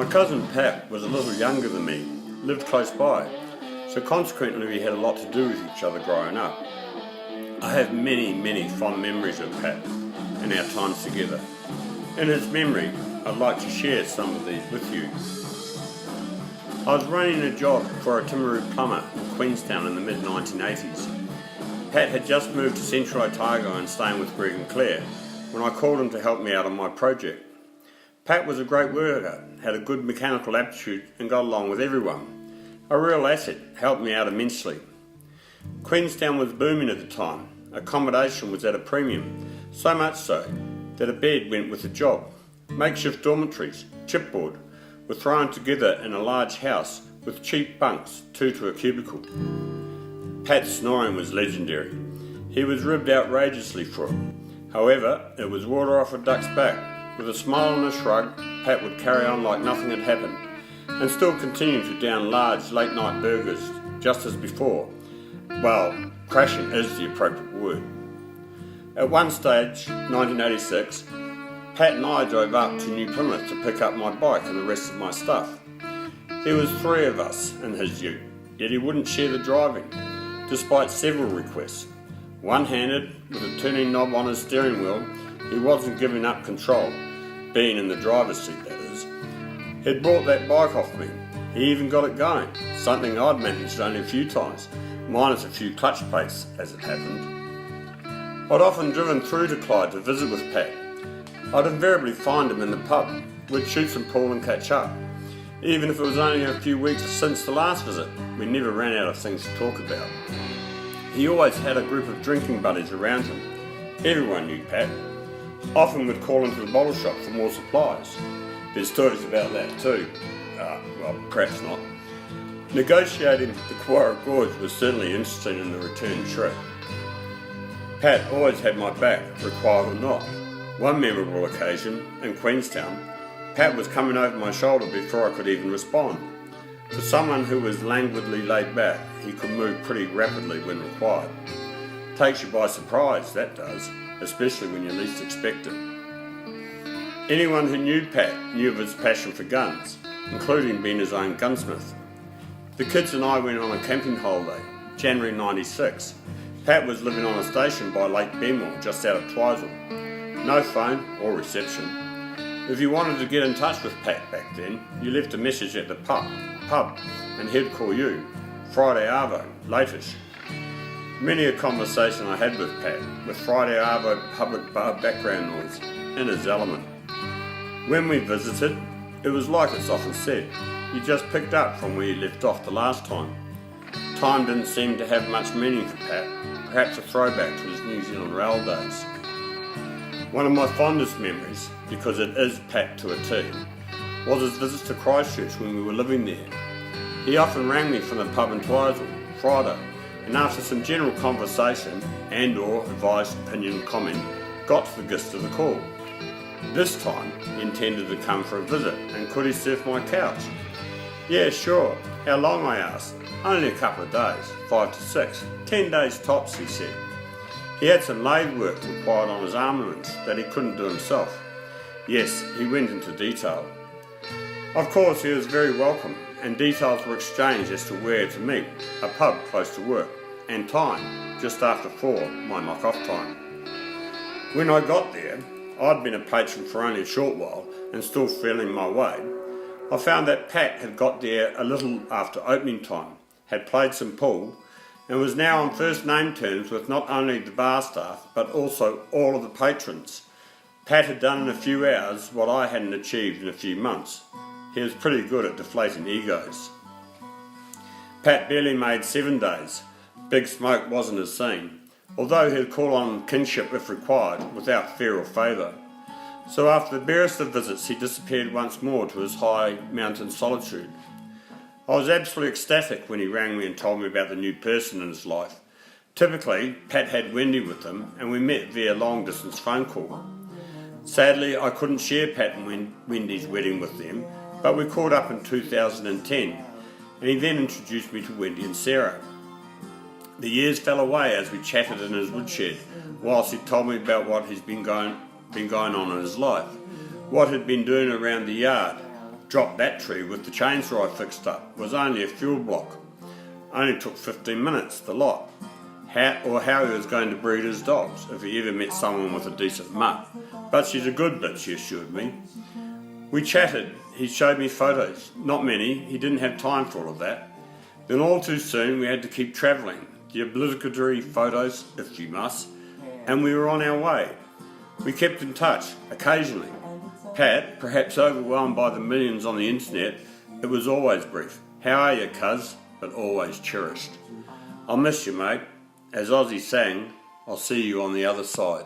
cousin Pat was a little younger than me, lived close by, so consequently we had a lot to do with each other growing up. I have many fond memories of Pat and our times together. In his memory, I'd like to share some of these with you. I was running a job for a Timaru plumber in Queenstown in the mid-1980s. Pat had just moved to Central Otago and staying with Greg and Claire when I called him to help me out on my project. Pat was a great worker, had a good mechanical aptitude and got along with everyone. A real asset, helped me out immensely. Queenstown was booming at the time. Accommodation was at a premium, so much so that a bed went with the job. Makeshift dormitories, chipboard, were thrown together in a large house with cheap bunks, 2 to a cubicle. Pat's snoring was legendary. He was ribbed outrageously for it. However, it was water off a duck's back. With a smile and a shrug, Pat would carry on like nothing had happened, and still continue to down large late-night burgers, just as before. Well, crashing is the appropriate word. At one stage, 1986, Pat and I drove up to New Plymouth to pick up my bike and the rest of my stuff. There was 3 of us in his ute, yet he wouldn't share the driving, despite several requests. One-handed, with a turning knob on his steering wheel, he wasn't giving up control, being in the driver's seat that is. He'd bought that bike off me. He even got it going, something I'd managed only a few times, minus a few clutch plates as it happened. I'd often driven through to Clyde to visit with Pat. I'd invariably find him in the pub. We'd shoot some pool and catch up. Even if it was only a few weeks since the last visit, we never ran out of things to talk about. He always had a group of drinking buddies around him. Everyone knew Pat. Often would call into the bottle shop for more supplies. There's stories about that too. Well, perhaps not. Negotiating the Kawara Gorge was certainly interesting in the return trip. Pat always had my back, required or not. One memorable occasion, in Queenstown, Pat was coming over my shoulder before I could even respond. For someone who was languidly laid back, he could move pretty rapidly when required. Takes you by surprise, that does, especially when you least expect it. Anyone who knew Pat knew of his passion for guns, including being his own gunsmith. The kids and I went on a camping holiday, January 96. Pat was living on a station by Lake Benmore, just out of Twizel. No phone or reception. If you wanted to get in touch with Pat back then, you left a message at the pub, and he'd call you. Friday Arvo, latish. Many a conversation I had with Pat, with Friday Arvo public bar background noise, in his element. When we visited, it was like it's often said, you just picked up from where you left off the last time. Time didn't seem to have much meaning for Pat, perhaps a throwback to his New Zealand rail days. One of my fondest memories, because it is Pat to a T, was his visits to Christchurch when we were living there. He often rang me from the pub in Twizel, Friday, and after some general conversation and/or advice, opinion, comment, got to the gist of the call. This time, he intended to come for a visit, and could he surf my couch? Yeah, sure. How long, I asked. Only a couple of days, 5 to 6, 10 days tops, he said. He had some lathe work required on his armaments that he couldn't do himself. Yes, he went into detail. Of course, he was very welcome, and details were exchanged as to where to meet, a pub close to work, and time, just after 4, my knock-off time. When I got there, I'd been a patron for only a short while, and still feeling my way. I found that Pat had got there a little after opening time, had played some pool, and was now on first name terms with not only the bar staff, but also all of the patrons. Pat had done in a few hours what I hadn't achieved in a few months. He was pretty good at deflating egos. Pat barely made 7 days. Big Smoke wasn't his scene, although he'd call on kinship if required, without fear or favour. So after the barest of visits, he disappeared once more to his high mountain solitude. I was absolutely ecstatic when he rang me and told me about the new person in his life. Typically, Pat had Wendy with him, and we met via long-distance phone call. Sadly, I couldn't share Pat and Wendy's wedding with them, but we caught up in 2010, and he then introduced me to Wendy and Sarah. The years fell away as we chatted in his woodshed, whilst he told me about what he's been going on in his life, what he'd been doing around the yard, dropped that tree with the chainsaw I fixed up. It was only a fuel block. Only took 15 minutes, the lot. How he was going to breed his dogs, if he ever met someone with a decent mutt. But she's a good bitch, he assured me. We chatted. He showed me photos. Not many. He didn't have time for all of that. Then all too soon we had to keep travelling. The obligatory photos, if you must. And we were on our way. We kept in touch, occasionally. Pat, perhaps overwhelmed by the millions on the internet, it was always brief. How are you, cuz? But always cherished. I'll miss you, mate. As Ozzy sang, I'll see you on the other side.